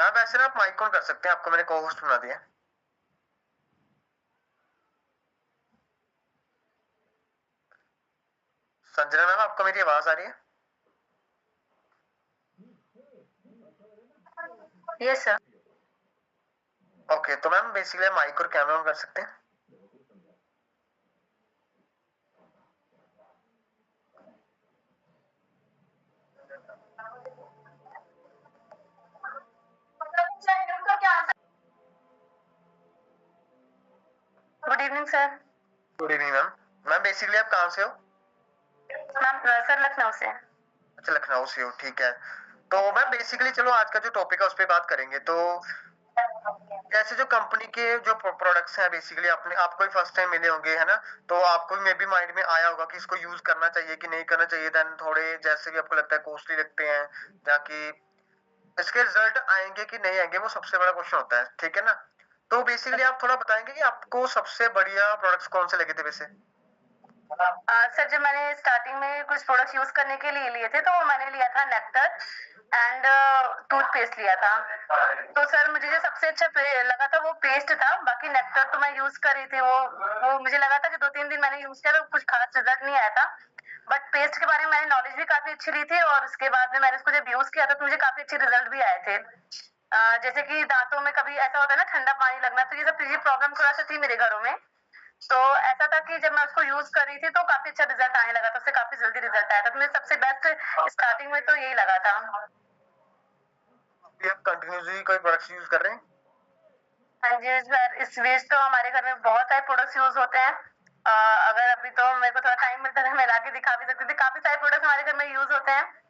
Ma'am वैसे ना आप माइक ऑन कर सकते हैं, आपको मैंने को होस्ट बना दिया। संजना मैम आपको मेरी आवाज आ रही है? Yes sir. ओके, तो मैम बेसिकली आप माइक और कैमरा ऑन कर सकते हैं। Good evening sir. Good evening ma'am. Ma'am basically आप कहाँ से हो? मैम सर लखनऊ से। अच्छा, लखनऊ से हो, ठीक है। तो मैम बेसिकली चलो आज का जो टॉपिक है उस पर बात करेंगे। तो जैसे जो कंपनी के जो प्रोडक्ट्स हैं, बेसिकली आपने आपको ही फर्स्ट टाइम मिले होंगे, है ना? तो आपको भी मे बी माइंड में आया होगा कि इसको यूज करना चाहिए कि नहीं करना चाहिए। देन थोड़े जैसे भी आपको लगता है कॉस्टली लगते हैं, ताकि इसके रिजल्ट आएंगे कि नहीं आएंगे, वो सबसे बड़ा क्वेश्चन होता है, ठीक है ना? तो बेसिकली आप थोड़ा बताएंगे कि आपको सबसे बढ़िया प्रोडक्ट्स कौन से लगे थे वैसे? सर जब मैंने स्टार्टिंग में कुछ प्रोडक्ट्स यूज करने के लिए लिए थे तो मैंने लिया था नेक्टर एंड टूथपेस्ट लिया था। तो सर मुझे जो सबसे अच्छा लगा था वो पेस्ट था। बाकी नेक्टर तो मैं यूज कर रही थी, वो मुझे लगा था कि 2-3 दिन मैंने यूज किया तो कुछ खास रिजल्ट नहीं आया था। बट पेस्ट के बारे में मैंने नॉलेज भी काफी अच्छी ली थी और उसके बाद में मैंने इसको जब यूज किया था तो मुझे काफी अच्छे रिजल्ट भी आए थे। जैसे कि दांतों में कभी ऐसा होता है ना ठंडा पानी लगना, तो ये सब प्रॉब्लम थोड़ा सा थी मेरे घरों में। तो ऐसा था कि जब मैं उसको यूज कर रही थी तो काफी अच्छा रिजल्ट आने लगा था, उससे काफी जल्दी रिजल्ट आया था। तो मुझे सबसे बेस्ट स्टार्टिंग में तो यही लगा था। अभी आप कंटिन्यूसली कोई प्रोडक्ट्स यूज कर रहे हैं? हाँ जी सर, इस बीच तो हमारे घर में बहुत सारे प्रोडक्ट्स यूज होते हैं। अगर अभी तो मेरे को थोड़ा टाइम मिलता है मैं लाके दिखा भी सकती थी। काफी सारे प्रोडक्ट्स हमारे घर में यूज होते हैं।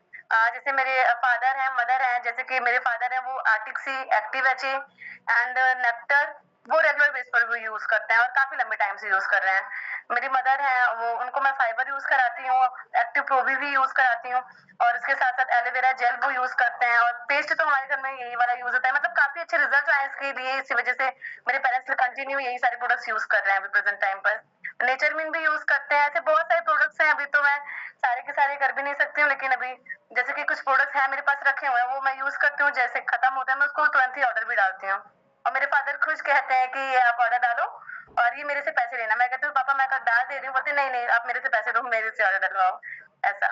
जैसे मेरे फादर हैं, मदर हैं। जैसे कि मेरे फादर हैं वो आर्टिक्सी, एक्टिव एच एंड नेक्टर वो रेगुलर बेस पर भी यूज करते हैं और काफी लंबे टाइम से यूज कर रहे हैं। मेरी मदर है वो, उनको मैं फाइबर यूज कराती हूँ, एक्टिव प्रोबी भी यूज कराती हूँ और उसके साथ साथ एलोवेरा जेल वो यूज करते हैं। और पेस्ट तो हमारे घर में यही वाला यूज होता है। मतलब काफी अच्छे रिजल्ट आए इसके लिए, इसी वजह से मेरे पेरेंट्स कंटिन्यू यही सारे प्रोडक्ट्स यूज कर रहे हैं अभी प्रेजेंट टाइम पर। नेचर मिन भी यूज करते हैं। ऐसे बहुत सारे प्रोडक्ट्स हैं, अभी तो मैं सारे के सारे कर भी नहीं सकती हूँ, लेकिन अभी जैसे कि कुछ प्रोडक्ट्स हैं मेरे पास रखे हुए हैं वो मैं यूज करती हूँ। जैसे खत्म होता है मैं उसको तुरंत ही ऑर्डर भी डालती हूँ और मेरे फादर खुश कहते हैं कि ये आप ऑर्डर डालो और ये मेरे से पैसे लेना। मैं कहती हूँ पापा मैं कल डाल दे रही हूँ, बोलते नहीं नहीं आप मेरे से पैसे दो, मेरे से ऑर्डर डलवाओ, ऐसा।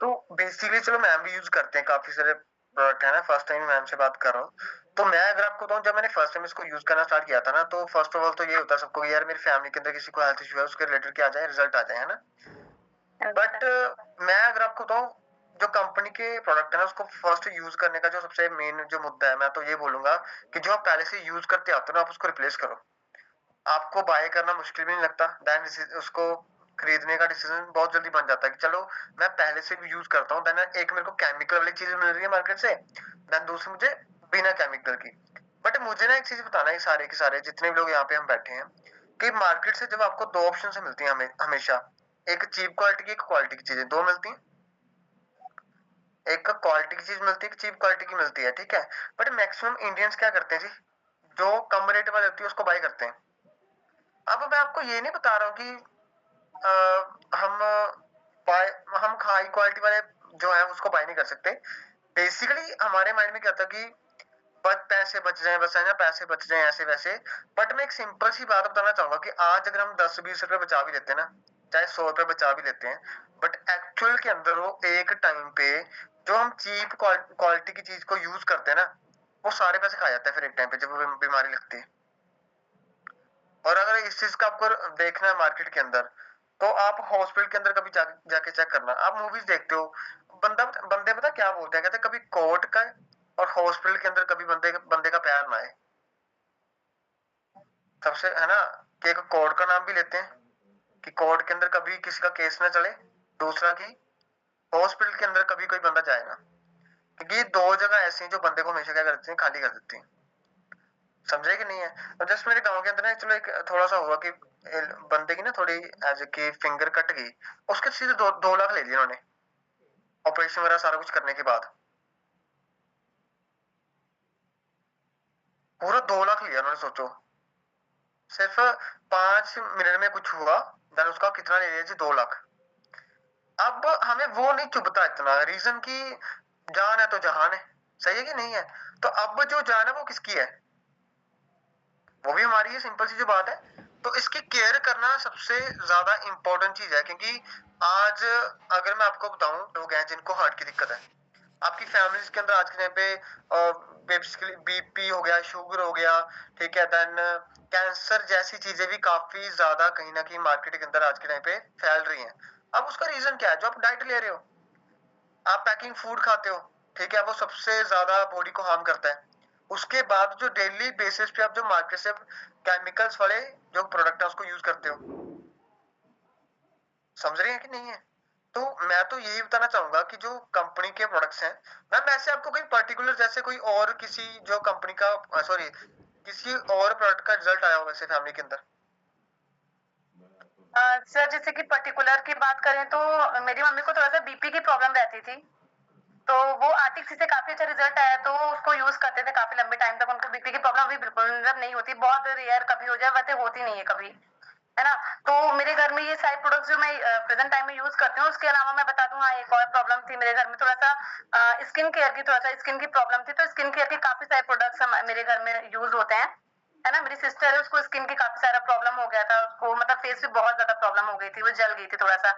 तो बेसिकली चलो मैम भी यूज करते हैं काफी सारे प्रोडक्ट, है ना? फर्स्ट टाइम मैम से बात कर रहा हूँ। तो मैं अगर आपको बताऊं, जब मैंने फर्स्ट टाइम इसको यूज करना स्टार्ट किया था ना, तो फर्स्ट ऑफ ऑल तो ये होता है सबको यार मेरी फैमिली के अंदर किसी को हेल्थ इशू है, उसके रिलेटेड क्या आ जाए, रिजल्ट आ जाए, है ना? बट मैं अगर आपको बताऊं, जो कंपनी के प्रोडक्ट है ना उसको फर्स्ट यूज करने का जो सबसे मेन जो मुद्दा है, मैं तो ये बोलूंगा कि जो आप पहले से यूज करते आते हो ना, आप उसको रिप्लेस करो। आपको बाय करना मुश्किल भी नहीं लगता, देन उसको खरीदने का डिसीजन बहुत जल्दी बन जाता है कि चलो मैं पहले से भी यूज करता हूँ। देन एक मेरे को केमिकल वाली चीज मिल रही है मार्केट से, देन दूसरी मुझे बिना केमिकल की। बट मुझे ना एक चीज बताना है, सारे के सारे जितने भी लोग यहाँ पे हम बैठे हैं, कि मार्केट से जब आपको दो ऑप्शन से मिलती है हमेशा, एक चीप क्वालिटी की, एक क्वालिटी की चीजें दो मिलती हैं। एक क्वालिटी की चीज मिलती है, एक चीप क्वालिटी की मिलती है, ठीक है? बट मैक्सिमम इंडियंस क्या करते हैं जी, जो कम रेट वाली होती है उसको बाय करते हैं। अब मैं आपको ये नहीं बता रहा हूँ कि हम बाय हम हाई क्वालिटी वाले जो है उसको बाय नहीं कर सकते। बेसिकली हमारे माइंड में क्या था कि बस पैसे बच जाए, बस है ना, पैसे बच जाए ऐसे वैसे। बट मैं एक सिंपल सी बात बताना चाहूंगा कि आज अगर हम 10-20 रुपए बचा भी लेते हैं ना, चाहे 100 रुपए बचा भी लेते हैं, बट एक्चुअल के अंदर वो एक टाइम पे जो हम चीप क्वालिटी की चीज को यूज करते हैं ना, वो सारे पैसे खा जाता है फिर एक टाइम पे जब बीमारी लगती है। और अगर इस चीज का आपको देखना है मार्केट के अंदर, तो आप हॉस्पिटल के अंदर कभी जाके चेक करना। आप मूवीज देखते हो, बंदे पता क्या बोलते हैं, कहते हैं कभी कोर्ट का और हॉस्पिटल के अंदर कभी बंदे बंदे का पैर ना आए। सबसे है ना, कि एक कोर्ट का नाम भी लेते हैं कि कोर्ट के अंदर कभी किसी का केस ना चले, दूसरा की हॉस्पिटल के अंदर कभी कोई बंदा जाए ना, क्योंकि ये दो जगह ऐसी हैं जो बंदे को हमेशा क्या करती हैं, खाली कर देती हैं। समझे कि नहीं है? और जस्ट मेरे गांव के अंदर ना चलो एक थोड़ा सा हुआ कि बंदे की ना थोड़ी एज की फिंगर कट गई, उसके सीधे 2 लाख ले लिए उन्होंने, ऑपरेशन वगैरह सारा कुछ करने के बाद। पूरा 2 लाख लिया उन्होंने, सोचो। सिर्फ 5 मिनट में कुछ हुआ, देन उसका कितना ले लिया जी, 2 लाख। अब हमें वो नहीं चुभता इतना, रीजन की जान है तो जहान है। सही है कि नहीं है? तो अब जो जान है वो किसकी है? वो भी हमारी है, सिंपल सी जो बात है। तो इसकी केयर करना सबसे ज्यादा इंपॉर्टेंट चीज है, क्योंकि आज अगर मैं आपको बताऊं, लोग हैं जिनको हार्ट की दिक्कत है आपकी फैमिलीज के अंदर आज के टाइम पे, बेसिकली बीपी हो गया, शुगर हो गया, ठीक है, देन कैंसर जैसी चीजें भी काफी ज्यादा कहीं ना कहीं मार्केट के अंदर आज के टाइम पे फैल रही हैं। अब उसका रीजन क्या है? जो आप डाइट ले रहे हो, आप पैकिंग फूड खाते हो, ठीक है, वो सबसे ज्यादा बॉडी को हार्म करता है। उसके बाद जो डेली बेसिस पे आप जो मार्केट से केमिकल्स वाले जो प्रोडक्ट है उसको यूज करते हो, समझ रहे हैं कि नहीं है? तो मैं तो यही बताना चाहूंगा कि जो कंपनी के प्रोडक्ट्स हैं, मैम ऐसे आपको कोई पर्टिकुलर जैसे कोई और किसी जो कंपनी का, सॉरी, किसी और प्रोडक्ट का रिजल्ट आया हो वैसे फैमिली के अंदर? सर जैसे कि पर्टिकुलर की बात करें तो मेरी मम्मी को थोड़ा सा बीपी की प्रॉब्लम रहती थी, तो वो आर्टिक्सी से काफी अच्छा रिजल्ट आया, तो उसको यूज करते थे काफी लंबे टाइम तक। उनको बीपी की प्रॉब्लम भी बिल्कुल मतलब नहीं होती, बहुत रेयर कभी हो जाए, वैसे होती नहीं है कभी, है ना। तो मेरे घर में ये सारे प्रोडक्ट्स जो मैं प्रेजेंट टाइम में यूज करती हूँ, उसके अलावा मैं बता दूं, हाँ एक और प्रॉब्लम थी मेरे घर में, थोड़ा सा स्किन केयर की, थोड़ा सा स्किन की प्रॉब्लम थी, तो स्किन केयर के काफी सारे प्रोडक्ट्स मेरे घर में यूज होते हैं, है ना। मेरी सिस्टर है, उसको स्किन की काफी सारा प्रॉब्लम हो गया था, उसको मतलब फेस पे बहुत ज्यादा प्रॉब्लम हो गई थी, वो जल गई थी थोड़ा सा,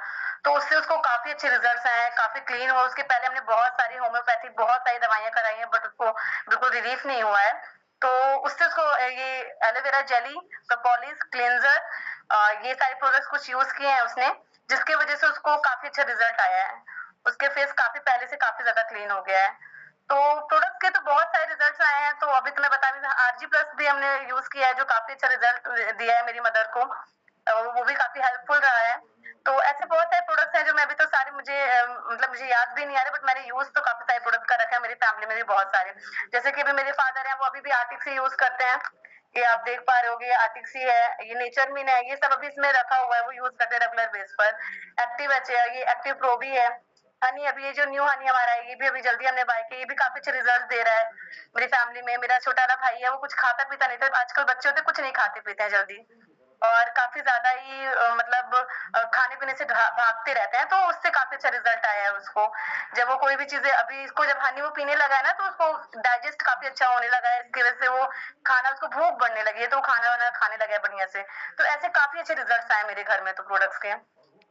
तो उससे उसको काफी अच्छे रिजल्ट्स आए हैं, काफी क्लीन हुआ। उसके पहले हमने बहुत सारी होम्योपैथी, बहुत सारी दवाइयां कराई हैं, बट उसको बिल्कुल रिलीफ नहीं हुआ है। तो उससे उसको ये एलोवेरा जेली, प्रोपोलिस क्लेंजर, ये सारे प्रोडक्ट्स कुछ यूज किए हैं उसने, जिसकी वजह से उसको काफी अच्छा रिजल्ट आया है। उसके फेस काफी पहले से काफी ज्यादा क्लीन हो गया है। तो प्रोडक्ट के तो बहुत सारे रिजल्ट्स आए हैं। तो अभी तो मैं बता रही हूँ, आरजी प्लस भी हमने यूज किया है, जो काफी अच्छा रिजल्ट दिया है मेरी मदर को, वो भी काफी हेल्पफुल रहा है। तो ऐसे बहुत सारे प्रोडक्ट्स हैं जो मैं अभी तो सारे मुझे मतलब मुझे याद भी नहीं आ रहे, बट मैंने यूज तो काफी सारे प्रोडक्ट का रखा है, मेरी फैमिली में भी बहुत सारे। जैसे कि अभी मेरे फादर हैं, वो अभी भी आर्टिक से यूज करते हैं, ये आप देख पा रहे होगे, ये आर्टिक्सी है, ये नेचर मिन है, ये सब अभी इसमें रखा हुआ है, वो यूज करते हैं रेगुलर बेस पर। एक्टिव एच है, ये एक्टिव प्रो भी है। हनी, अभी ये जो न्यू हनी हमारा है, ये भी अभी जल्दी हमने बाय किया, ये भी काफी अच्छे रिजल्ट दे रहा है मेरी फैमिली में। मेरा छोटा वाला भाई है, वो कुछ खाता पीता नहीं था, आजकल बच्चे होते कुछ नहीं खाते पीते हैं जल्दी, और काफी ज्यादा ही मतलब खाने पीने से भागते रहते हैं, तो उससे काफी अच्छा रिजल्ट आया है उसको। जब वो कोई भी चीजें, अभी इसको जब हनी वो पीने लगा है ना, तो उसको डाइजेस्ट काफी अच्छा होने लगा है, इसकी वजह से वो खाना, उसको भूख बढ़ने लगी है, तो वो खाना वाना खाने लगा है बढ़िया से। तो ऐसे काफी अच्छे रिजल्ट आए मेरे घर में तो प्रोडक्ट्स के।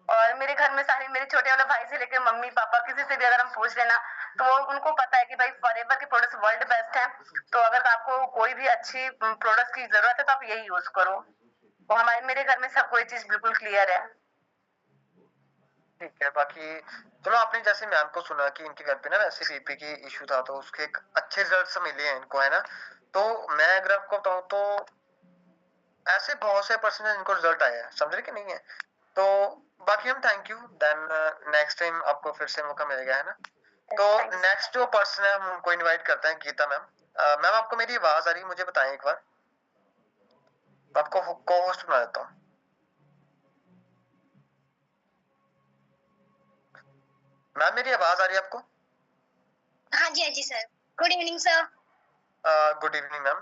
और मेरे घर में सारे, मेरे छोटे वाले भाई से लेकर मम्मी पापा, किसी से भी अगर हम पूछ लेना, तो उनको पता है कि भाई फॉरएवर के प्रोडक्ट्स वर्ल्ड बेस्ट हैं। तो अगर आपको कोई भी अच्छी प्रोडक्ट्स की जरूरत है, तो आप यही यूज करो। तो हमारे मेरे घर में सबको ये चीज बिल्कुल क्लियर है। ठीक है, बाकी चलो, आपने जैसे मैम को सुना कि इनके घर पे ना वैसे बीपी की इशू था, तो उसके एक अच्छे रिजल्ट्स मिले हैं इनको, है ना। तो मैं अगर आपको बताऊं तो ऐसे बहुत से पर्सन हैं जिनको रिजल्ट आया है, समझ रहे कि नहीं है? तो बाकी हम thank you, then next time आपको फिर से मौका मिलेगा, है ना। तो नेक्स्ट जो पर्सन है हम उनको इनवाइट करते हैं, गीता मैम। मैम आपको मेरी आवाज आ रही है? मुझे बताएं एक बार, आपको को होस्ट बना देता हूँ। मैम मेरी आवाज आ रही है आपको? हाँ जी sir. Good evening sir. Good evening ma'am.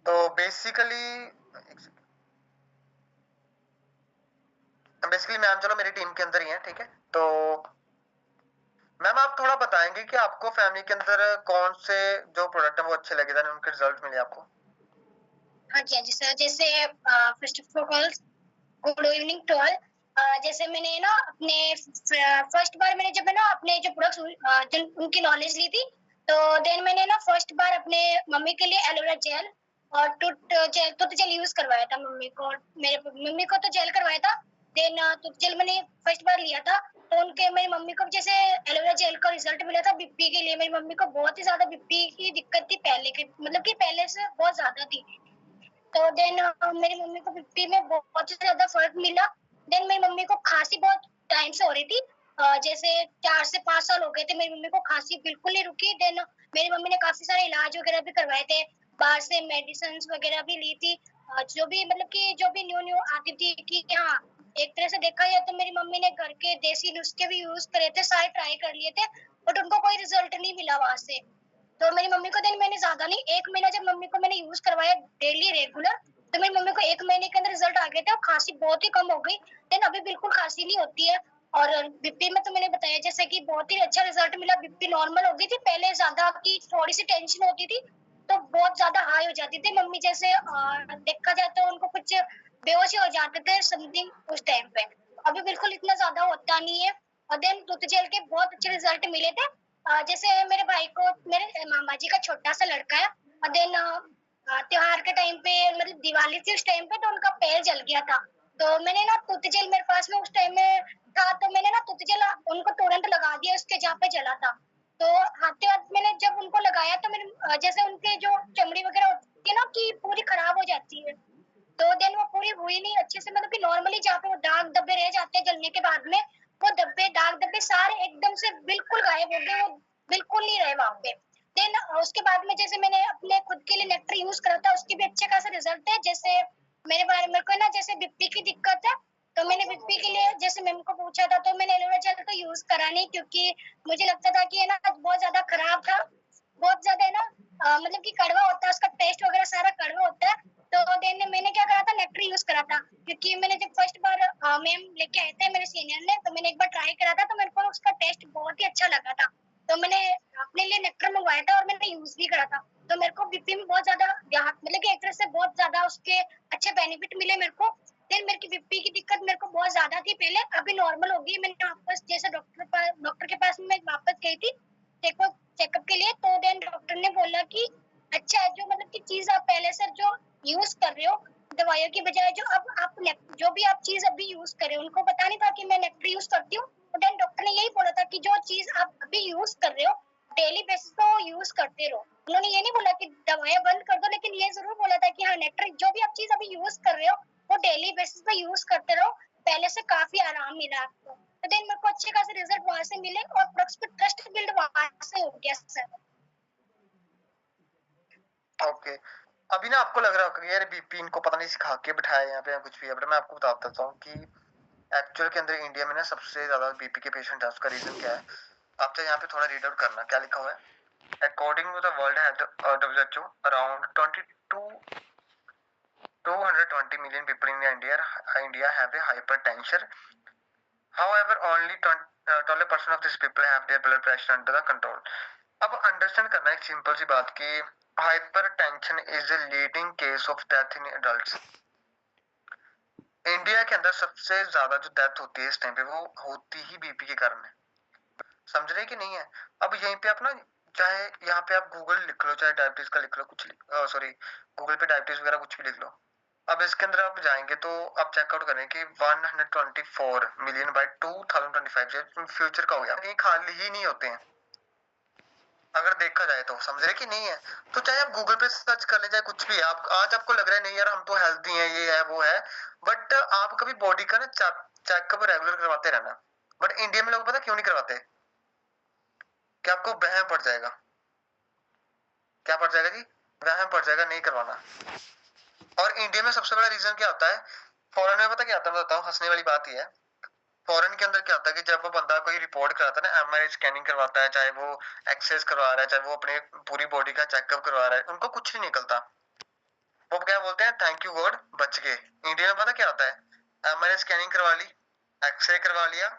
तो बेसिकली मैम चलो मेरी टीम के अंदर ही है, ठीक है। तो मैम आप थोड़ा बताएंगे कि आपको फैमिली के अंदर कौन से जो प्रोडक्ट है वो अच्छे लगे थे, उनके रिजल्ट मिले आपको? हाँ जी सर। जैसे first of all good evening to all. जैसे मैंने ना अपने फर्स्ट बार मैंने जब है ना अपने जो प्रोडक्ट्स उनकी नॉलेज ली थी, तो देन मैंने ना फर्स्ट बार अपने मम्मी के लिए एलोवेरा जेल और टूथ जेल यूज करवाया था मम्मी को। मेरे मम्मी को तो जेल करवाया था, देन टूथ जेल मैंने फर्स्ट बार लिया था। तो उनके मेरी मम्मी को जैसे एलोवेरा जेल का रिजल्ट मिला था बीपी के लिए। मेरी मम्मी को बहुत ही ज्यादा बीपी की दिक्कत थी पहले के, मतलब कि पहले से बहुत ज्यादा थी। तो देन मेरी मम्मी को बीपी में बहुत ज्यादा फर्क मिला। देन मेरी मम्मी को खांसी बहुत टाइम से हो रही थी, जैसे 4 से 5 साल हो गए थे मेरी मम्मी को खांसी बिल्कुल नहीं रुकी। देन मेरी मम्मी ने काफी सारे इलाज वगैरह भी करवाए थे, बाहर से मेडिसिन वगैरह भी ली थी, जो भी मतलब कि जो भी न्यू न्यू आती थी कि हाँ, एक तरह से देखा जाए तो मेरी मम्मी ने घर के देसी नुस्खे भी यूज करे थे, सारे ट्राई कर लिए थे, बट उनको कोई रिजल्ट नहीं मिला वहां से। तो मेरी मम्मी को देन मैंने ज्यादा नहीं, 1 महीना जब मम्मी को मैंने यूज करवाया डेली रेगुलर, तो मेरी मम्मी को 1 महीने के अंदर रिजल्ट आ गए थे और खांसी बहुत ही कम हो गई। देन अभी बिल्कुल खांसी नहीं होती है, और बीपी में तो मैंने बताया जैसे कि बहुत ही अच्छा रिजल्ट मिला, बीपी नॉर्मल हो गई थी, पहले ज्यादा की थोड़ी सी टेंशन होती थी तो बहुत ज्यादा हाई हो जाती थी, मम्मी जैसे देखा जाए तो उनको कुछ बेहोश ही हो जाते थे समथिंग उस टाइम पे। अभी बिल्कुल इतना ज्यादा होता नहीं है। और देन दूध जेल के बहुत अच्छे रिजल्ट मिले थे। जैसे मेरे भाई को, मेरे मामा जी का छोटा सा लड़का है, और देन त्योहार के टाइम पे मतलब दिवाली थी उस टाइम पे, तो उनका पैर जल गया था। तो मैंने ना तूत जेल मेरे पास में उस टाइम में था, तो मैंने ना तूत जेल उनको तुरंत लगा दिया उसके जहाँ पे जला था। तो हाथे हाथ मैंने जब उनको लगाया तो मेरे जैसे उनके जो चमड़ी वगैरह होती है ना कि पूरी खराब हो जाती है, तो देन वो पूरी हुई नहीं अच्छे से, मतलब कि नॉर्मली जहाँ पे वो दाग धब्बे रह जाते हैं जलने के बाद में, वो धब्बे दाग धब्बे सारे एकदम से बिल्कुल गायब हो गए, वो बिल्कुल नहीं रहे वहां पे। देन उसके बाद में जैसे मैंने अपने खुद के लिए नेक्टर यूज करा था, उसके भी अच्छे खासा रिजल्ट है। जैसे मेरे को ना जैसे बीपी की दिक्कत है, तो मैंने बीपी के लिए जैसे मैम को पूछा था, तो मैंने एलोवेरा जेल को यूज करा नहीं, क्योंकि मुझे लगता था कि है ना बहुत ज्यादा खराब था, बहुत ज्यादा है ना मतलब कि कड़वा होता है, उसका टेस्ट वगैरह सारा कड़वा होता है। तो देन मैंने क्या करा था, नेक्टर यूज करा था, क्योंकि मैंने जब फर्स्ट बार मैम लेके आए थे मेरे सीनियर ने, तो मैंने एक बार ट्राई करा था, तो मेरे को उसका टेस्ट बहुत ही अच्छा लगा था, तो मैंने अपने लिए नेक्टर मंगवाया था और मैंने यूज भी करा था। तो मेरे को बीपी में बहुत ज्यादा मतलब कि एक तरह से बहुत ज्यादा उसके अच्छे बेनिफिट मिले मेरे को। फिर मेरे की बीपी की दिक्कत मेरे को बहुत ज्यादा थी पहले, अभी नॉर्मल हो गई। मैंने वापस जैसे डॉक्टर के पास में वापस गई थी चेकअप के लिए, तो देन डॉक्टर ने बोला कि अच्छा है, जो मतलब की चीज आप पहले से जो यूज कर रहे हो दवाइयों की बजाय, जो अब आप जो भी आप चीज अभी यूज कर रहे हो, उनको पता नहीं था कि मैं नेक्टर यूज करती हूँ, तो देन डॉक्टर ने यही बोला था कि जो चीज आप अभी यूज कर रहे हो डेली बेसिस पे वो यूज करते रहो। उन्होंने ये नहीं बोला कि दवाइयां बंद कर दो, लेकिन ये जरूर बोला था कि हाँ नेक्टर जो भी आप चीज अभी यूज कर रहे हो वो डेली बेसिस पे यूज करते रहो, पहले से काफी आराम मिला आपको। तो देन मेरे को अच्छे खासे रिजल्ट वहां से मिले और प्रोडक्ट्स पे ट्रस्ट बिल्ड वहां से हो गया सर। ओके, अभी ना आपको लग रहा होगा कि यार बीपी इनको पता नहीं सिखा के बिठाया यहाँ पे या कुछ भी है, बट मैं आपको बता देता हूँ कि एक्चुअल के अंदर इंडिया में ना सबसे ज्यादा बीपी के पेशेंट है। उसका रीजन क्या है, आप तो यहाँ पे थोड़ा रीड आउट करना क्या लिखा हुआ है। According to the world health WHO, around 220 million people in India have a hypertension. However, only 12% of these people have their blood pressure under the control. अब अंडरस्टैंड करना एक सिंपल सी बात कि hypertension is a leading case of death in adults. India के अंदर सबसे ज्यादा जो डेथ होती है इस टाइम पे वो होती ही बीपी के कारण है। समझ रहे कि नहीं है। अब यहीं पे आप ना, चाहे यहाँ पे आप गूगल लिख लो, चाहे डायबिटीज का लिख लो, कुछ सॉरी गूगल पे डायबिटीज वगैरह कुछ भी लिख लो। अब इसके अंदर आप जाएंगे तो आप चेकआउट करें कि 124 मिलियन बाय 2025 फ्यूचर का हो गया, कहीं खाली ही नहीं होते हैं अगर देखा जाए तो। समझ रहे कि नहीं है। तो चाहे आप गूगल पे सर्च कर ले, चाहे कुछ भी है, आप आज आपको लग रहा है नहीं यार हम तो हेल्दी हैं, ये है वो है, बट आप कभी बॉडी का ना चेकअप रेगुलर करवाते रहना। बट इंडिया में लोग पता क्यों नहीं करवाते, कि आपको वहम पड़ जाएगा। क्या पड़ जाएगा जी, वहम पड़ जाएगा नहीं करवाना। और इंडिया में सबसे बड़ा रीजन क्या होता है, फॉरेन में पता क्या होता है, मैं बताता हूँ, हंसने वाली बात ही है। फॉरेन के अंदर क्या होता है कि जब वो बंदा कोई रिपोर्ट कराता है ना, MRI स्कैनिंग करवाता है, चाहे वो एक्सरेज करवा रहा है, चाहे वो अपने पूरी बॉडी का चेकअप करवा रहा है, उनको कुछ नहीं निकलता। वो क्या बोलते हैं, थैंक यू गॉड बच गए। इंडिया में पता क्या होता है, MRI स्कैनिंग करवा ली, एक्सरे करवा लिया,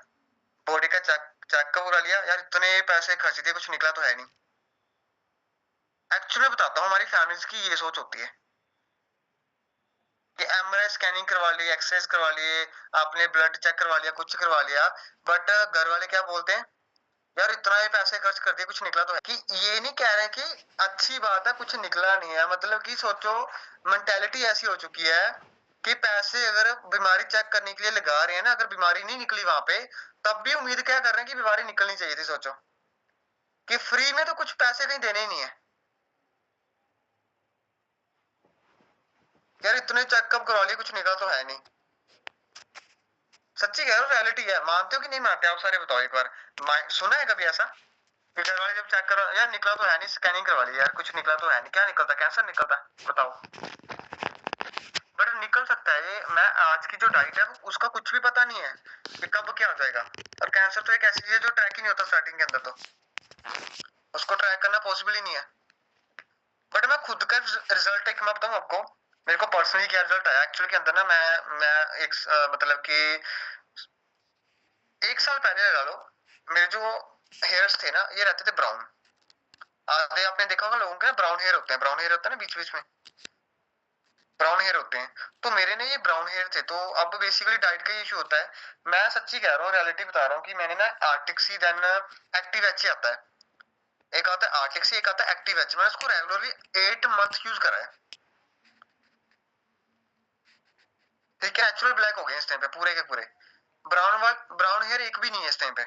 बॉडी का चेकअप करा लिया, यार इतने पैसे खर्च दिए कुछ निकला तो है नहीं। एक्चुअली बताता हूँ, हमारी फैमिलीज की ये सोच होती है कि MRI स्कैनिंग करवा ली, एक्सरेज करवा लिए, आपने ब्लड चेक करवा लिया, कुछ करवा लिया, बट घर वाले क्या बोलते हैं, यार इतना ही पैसे खर्च कर दिए कुछ निकला तो है। कि ये नहीं कह रहे कि अच्छी बात है कुछ निकला नहीं है, मतलब कि सोचो मेंटेलिटी ऐसी हो चुकी है कि पैसे अगर बीमारी चेक करने के लिए लगा रहे हैं ना, अगर बीमारी नहीं निकली वहां पे, तब भी उम्मीद क्या कर रहे हैं कि बीमारी निकलनी चाहिए थी। सोचो कि फ्री में तो कुछ पैसे कहीं देने ही नहीं है, यार इतने चेकअप करवा लिए कुछ निकला तो है नहीं। सच्ची कह रहा हूँ, रियलिटी है। मानते हो कि नहीं मानते आप सारे बताओ एक बार। सुना है कभी ऐसा कि घर वाले जब चेक करो, यार निकला तो है नहीं, स्कैनिंग करवा ली, यार कुछ निकला तो है नहीं, क्या निकलता, कैंसर निकलता, बताओ। बट निकल सकता है ये। मैं आज की जो डाइट है उसका कुछ भी पता नहीं है कि कब क्या हो जाएगा। और कैंसर तो एक ऐसी चीज है जो ट्रैक ही नहीं होता स्टार्टिंग के अंदर, तो उसको ट्रैक करना पॉसिबल ही नहीं है। बट मैं खुद का रिजल्ट एक मैं बताऊं आपको, मेरे को पर्सनली क्या रिजल्ट आया एक्चुअली के अंदर ना, मैं एक मतलब कि 1 साल पहले लगा लो, मेरे जो हेयर्स थे ना ये रहते थे ब्राउन। आधे आपने देखा होगा लोगों के ना ब्राउन हेयर होते हैं, ब्राउन हेयर होता है ना बीच बीच में, ब्राउन हेयर होते हैं। तो मेरे ना ये ब्राउन हेयर थे, तो अब बेसिकली डाइट का इशू होता है। मैं सच्ची कह रहा हूँ, रियलिटी बता रहा हूँ कि मैंने ना आर्टिक्सी देन एक्टिव एच आता है, एक आता है आर्टिक्सी, एक आता है एक्टिव एच। मैंने उसको रेगुलरली 8 मंथ यूज करा है। ठीक है, नेचुरल ब्लैक हो गए इस टाइम पे पूरे के पूरे, ब्राउन हेयर एक भी नहीं है इस टाइम पे।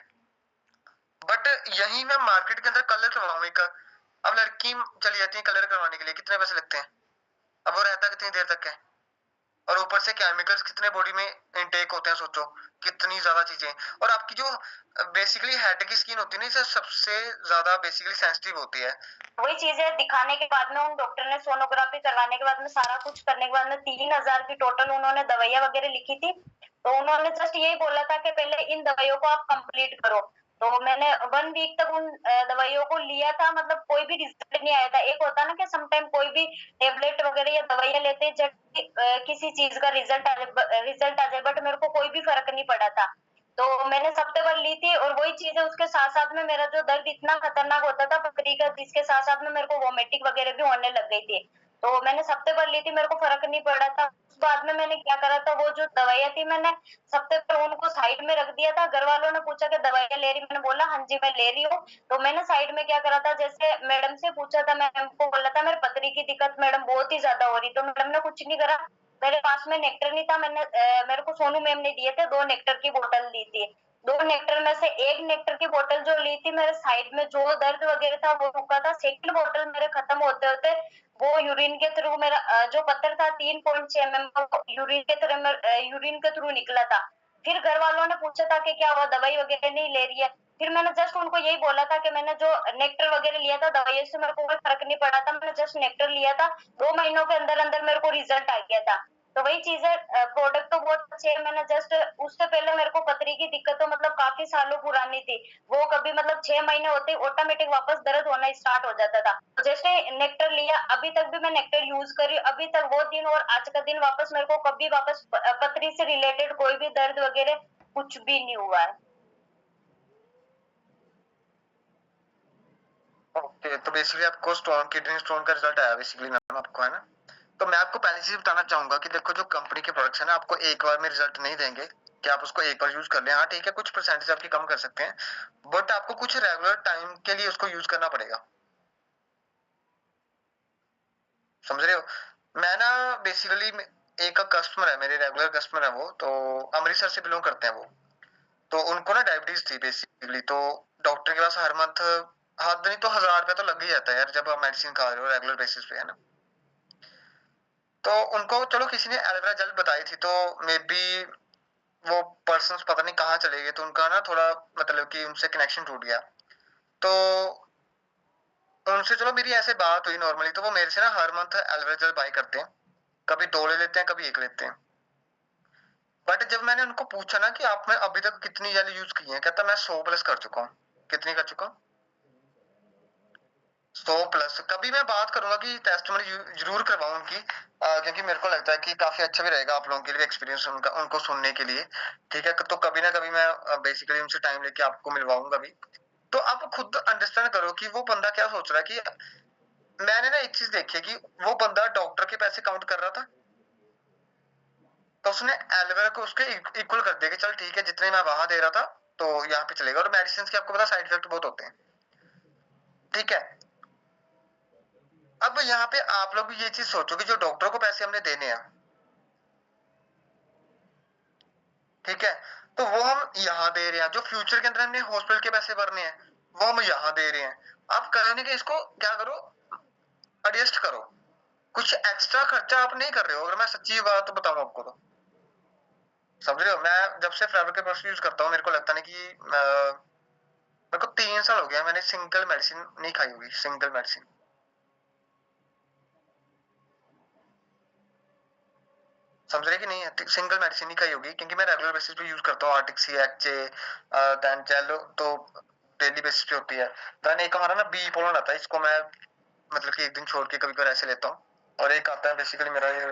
बट यही मैं मार्केट के अंदर कलर करवाऊँ एक, अब लड़की चली जाती है कलर करवाने के लिए, कितने पैसे लगते हैं, अब वो रहता कितनी देर तक है, और ऊपर से केमिकल्स कितने बॉडी में इनटेक होते हैं, सोचो कितनी ज्यादा चीजें। और आपकी जो बेसिकली हेड की स्किन होती है ना, सबसे ज्यादा बेसिकली सेंसिटिव होती है। वही चीजें दिखाने के बाद में उन डॉक्टर ने सोनोग्राफी करवाने के बाद में सारा कुछ करने के बाद में 3,000 की टोटल उन्होंने दवाइयां वगैरह लिखी थी। तो उन्होंने जस्ट यही बोला था कि पहले इन दवाइयों को आप कंप्लीट करो। तो मैंने 1 वीक तक उन दवाइयों को लिया था, मतलब कोई भी रिजल्ट नहीं आया था। एक होता ना कि समटाइम कोई भी टेबलेट वगैरह या दवाइयां लेते हैं जब किसी चीज का रिजल्ट आ जाए, बट मेरे को कोई भी फर्क नहीं पड़ा था। तो मैंने हफ्ते भर ली थी, और वही चीज है, उसके साथ साथ में मेरा जो दर्द इतना खतरनाक होता था पथरी का, जिसके साथ साथ में मेरे को वोमिटिंग वगैरह भी होने लग गई थी। तो मैंने हफ्ते भर ली थी, मेरे को फर्क नहीं पड़ा था। उस बाद में मैंने क्या करा था, वो जो दवाइयां थी मैंने हफ्ते भर उनको साइड में रख दिया था। घर वालों ने पूछा कि दवाइयां ले रही, मैंने बोला हाँ जी मैं ले रही हूँ। तो मैंने साइड में क्या करा था, जैसे मैडम से पूछा था, मैडम को बोला था मेरे पथरी की दिक्कत मैडम बहुत ही ज्यादा हो रही, तो मैडम ने कुछ नहीं करा। मेरे पास में नेक्टर नहीं था, मेरे को सोनू मैम ने दिए थे 2 नेक्टर की बोतल दी थी। 2 नेक्टर में से 1 नेक्टर की बोतल जो ली थी, मेरे साइड में जो दर्द वगैरह था वो रुका था। सेकंड बोतल मेरे खत्म होते होते वो यूरिन के थ्रू मेरा जो पत्थर था 3.6 mm का यूरिन के थ्रू निकला था। फिर घर वालों ने पूछा था कि क्या हुआ, दवाई वगैरह नहीं ले रही है। फिर मैंने जस्ट उनको यही बोला था कि मैंने जो नेक्टर वगैरह लिया था दवाइयों से मेरे को कोई फर्क नहीं पड़ा था, मैंने जस्ट नेक्टर लिया था। 2 महीनों के अंदर अंदर मेरे को रिजल्ट आ गया था। तो वही चीज है, प्रोडक्ट तो बहुत अच्छे है। मैंने जस्ट उससे पहले मेरे को पथरी की दिक्कत तो मतलब काफी सालों पुरानी थी, वो कभी मतलब 6 महीने होते ही ऑटोमेटिक वापस दर्द होना स्टार्ट हो जाता था। तो जैसे नेक्टर लिया, अभी तक भी मैं नेक्टर यूज कर रही हूँ। अभी तक वो दिन और आज का दिन वापस मेरे को कभी वापस पथरी से रिलेटेड कोई भी दर्द वगैरह कुछ भी नहीं हुआ है। ओके, तो बेसिकली आपको स्टोन, किडनी स्टोन का रिजल्ट आया बेसिकली मैम आपको, है ना? तो मैं आपको पहले से बताना चाहूंगा कि देखो जो कंपनी के प्रोडक्ट्स है ना, आपको एक बार में रिजल्ट नहीं देंगे कि आप उसको एक बार यूज कर लें। हाँ ठीक है, कुछ परसेंटेज आपकी कम कर सकते हैं, बट आपको कुछ रेगुलर टाइम के लिए उसको यूज करना पड़ेगा। समझ रहे हो? मैं ना बेसिकली एक कस्टमर है, मेरे रेगुलर कस्टमर है वो, तो अमृतसर से बिलोंग करते हैं वो। तो उनको ना डायबिटीज थी बेसिकली, तो डॉक्टर के पास हर मंथ हाथ नहीं तो 1,000 रुपया तो लग ही जाता है यार, जब आप मेडिसिन खा रहे हो रेगुलर बेसिस पे, है ना? तो उनको चलो किसी ने एलोवेरा जेल बताई थी, तो मे बी वो पर्सन पता नहीं कहाँ चले गए, तो उनका ना थोड़ा मतलब कि उनसे कनेक्शन टूट गया। तो उनसे चलो मेरी ऐसे बात हुई नॉर्मली, तो वो मेरे से ना हर मंथ एलोवेरा जेल बाय करते हैं, कभी 2 ले लेते हैं, कभी 1 लेते हैं। बट जब मैंने उनको पूछा ना कि आपने अभी तक कितनी जेल यूज की है, कहता मैं 100 प्लस कर चुका हूँ। कितनी कर चुका हूँ? 100 प्लस। कभी मैं बात करूंगा कि टेस्टमनी जरूर करवाऊं उनकी, क्योंकि मेरे को लगता है कि काफी अच्छा भी रहेगा आप लोगों के लिए एक्सपीरियंस उनका, उनको सुनने के लिए। ठीक है, तो कभी ना कभी मैं बेसिकली उनसे टाइम लेके आपको मिलवाऊंगा भी। तो आप खुद अंडरस्टैंड करो कि वो बंदा क्या सोच रहा है। कि मैंने ना एक चीज देखी है कि वो बंदा डॉक्टर के पैसे काउंट कर रहा था, तो उसने एलोवेरा को उसके इक्वल कर दिया कि चल ठीक है, जितने मैं वहां दे रहा था तो यहाँ पे चलेगा। और मेडिसिन के आपको पता साइड इफेक्ट बहुत होते हैं। ठीक है, अब यहाँ पे आप लोग भी ये चीज सोचो कि जो डॉक्टर को पैसे हमने देने हैं, ठीक है, तो वो हम यहाँ दे रहे हैं, जो फ्यूचर के अंदर हमने हॉस्पिटल के पैसे भरने हैं वो हम यहाँ दे रहे हैं। आप कहने के इसको क्या करो, एडजस्ट करो। कुछ एक्स्ट्रा खर्चा आप नहीं कर रहे हो, अगर मैं सच्ची बात बताऊं आपको तो। समझ रहे हो? मैं जब से फेवर के प्रोडक्ट यूज करता हूँ, मेरे को लगता नहीं कि मेरे को 3 साल हो गया मैंने सिंगल मेडिसिन नहीं खाई होगी, सिंगल मेडिसिन। समझ रहे कि नहीं है? सिंगल मेडिसिन नहीं खाई होगी, क्योंकि मैं रेगुलर बेसिस पे यूज करता हूँ आर्टिक्सी, एक्चे, देन जेलो, तो डेली बेसिस पे होती है। देन एक हमारा ना बी पोलन आता है, इसको मैं मतलब कि एक दिन छोड़ के कभी कभी ऐसे लेता हूँ। और एक आता है बेसिकली मेरा ये